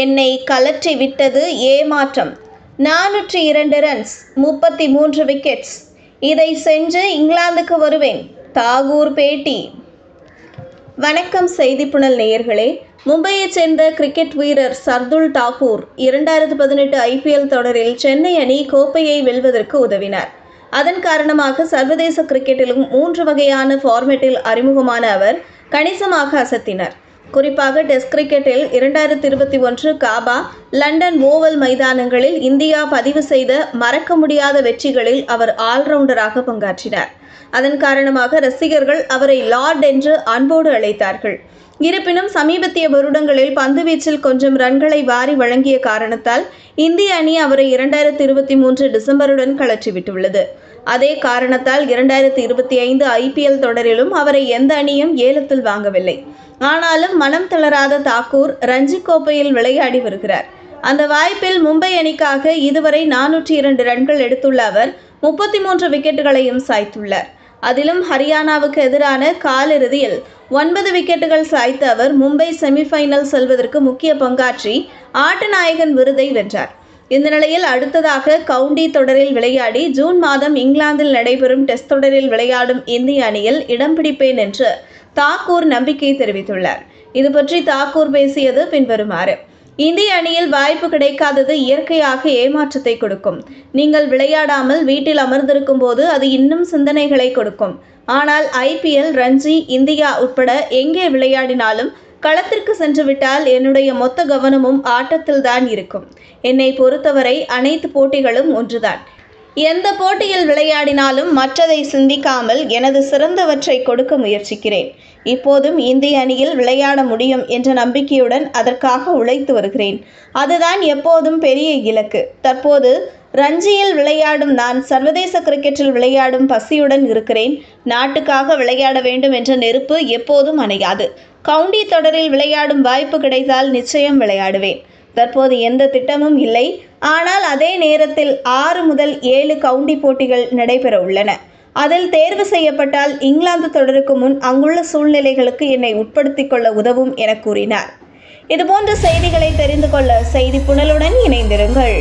என்னை கலற்றி விட்டது ஏமாற்றம். 402 ரன்ஸ், 33 விக்கெட்ஸ். இதை செஞ்சு இங்கிலாந்துக்கு வருவேன். தாகூர் பேட்டி. வணக்கம் செய்திப்புணல் நேயர்களே. மும்பையைச் சேர்ந்த கிரிக்கெட் வீரர் சர்துல் தாக்கூர் 2018 IPL தொடரில் சென்னை அணி கோப்பையை வெல்வதற்கு உதவினார். அதன் காரணமாக சர்வதேச கிரிக்கெட்டிலும் 3 வகையான ஃபார்மேட்டில் அறிமுகமான அவர் கணிசமாக அசத்தினார். குறிப்பாக டெஸ்ட் கிரிக்கெட்டில் 2021 காபா, லண்டன் ஓவல் மைதானங்களில் இந்தியா பதிவு செய்த மறக்க முடியாத வெற்றிகளில் அவர் ஆல்ரவுண்டராக பங்காற்றினார். அதன் காரணமாக ரசிகர்கள் அவரை லார்ட் என்று அன்போடு அழைத்தார்கள். இருப்பினும் சமீபத்திய வருடங்களில் பந்துவீச்சில் கொஞ்சம் ரன்களை வாரி வழங்கிய காரணத்தால் இந்திய அணி அவரை 2023 டிசம்பருடன் கழற்றிவிட்டுள்ளது. அதே காரணத்தால் 2025 IPL தொடரிலும் அவரை எந்த அணியும் ஏலத்தில் வாங்கவில்லை. ஆனாலும் மனம் தளராத தாக்கூர் ரஞ்சி கோப்பையில் விளையாடி வருகிறார். அந்த வாய்ப்பில் மும்பை அணிக்காக இதுவரை 402 ரன்கள் எடுத்துள்ள அவர் 33 விக்கெட்டுகளையும் சாய்த்துள்ளார். அதிலும் ஹரியானாவுக்கு எதிரான காலிறுதியில் 9 விக்கெட்டுகள் சாய்த்த அவர் மும்பை செமிஃபைனல் செல்வதற்கு முக்கிய பங்காற்றி ஆட்டநாயகன் விருதை வென்றார். இந்த நிலையில் அடுத்ததாக கவுண்டி தொடரில் விளையாடி ஜூன் மாதம் இங்கிலாந்தில் நடைபெறும் டெஸ்ட் தொடரில் விளையாடும் இந்திய அணியில் இடம் பிடிப்பேன் என்று தாக்கூர் நம்பிக்கை தெரிவித்துள்ளார். இது பற்றி தாக்கூர் பேசியது பின்வருமாறு: இந்திய அணியில் வாய்ப்பு கிடைக்காதது இயற்கையாக ஏமாற்றத்தை கொடுக்கும். நீங்கள் விளையாடாமல் வீட்டில் அமர்ந்திருக்கும் போது அது இன்னும் சிந்தனைகளை கொடுக்கும். ஆனால் IPL, ரஞ்சி, இந்தியா உட்பட எங்கே விளையாடினாலும் களத்திற்கு சென்றுவிட்டால் என்னுடைய மொத்த கவனமும் ஆட்டத்தில்தான் இருக்கும். என்னை பொறுத்தவரை அனைத்து போட்டிகளும் ஒன்றுதான். எந்த போட்டியில் விளையாடினாலும் மற்றதை சிந்திக்காமல் எனது சிறந்தவற்றை கொடுக்க முயற்சிக்கிறேன். இப்போதும் இந்திய அணியில் விளையாட முடியும் என்ற நம்பிக்கையுடன் அதற்காக உழைத்து வருகிறேன். அதுதான் எப்போதும் பெரிய இலக்கு. தற்போது ரஞ்சியில் விளையாடும் நான் சர்வதேச கிரிக்கெட்டில் விளையாடும் பசியுடன் இருக்கிறேன். நாட்டுக்காக விளையாட வேண்டும் என்ற நெருப்பு எப்போதும் அணையாது. கவுண்டி தொடரில் விளையாடும் வாய்ப்பு கிடைத்தால் நிச்சயம் விளையாடுவேன். தற்போது எந்த திட்டமும் இல்லை. ஆனால் அதே நேரத்தில் 6 முதல் 7 கவுண்டி போட்டிகள் நடைபெற உள்ளன. அதில் தேர்வு செய்யப்பட்டால் இங்கிலாந்து தொடருக்கு முன் அங்குள்ள சூழ்நிலைகளுக்கு என்னை உட்படுத்திக் கொள்ள உதவும் என கூறினார். இதுபோன்ற செய்திகளை தெரிந்து கொள்ள செய்தி புனலுடன் இணைந்திருங்கள்.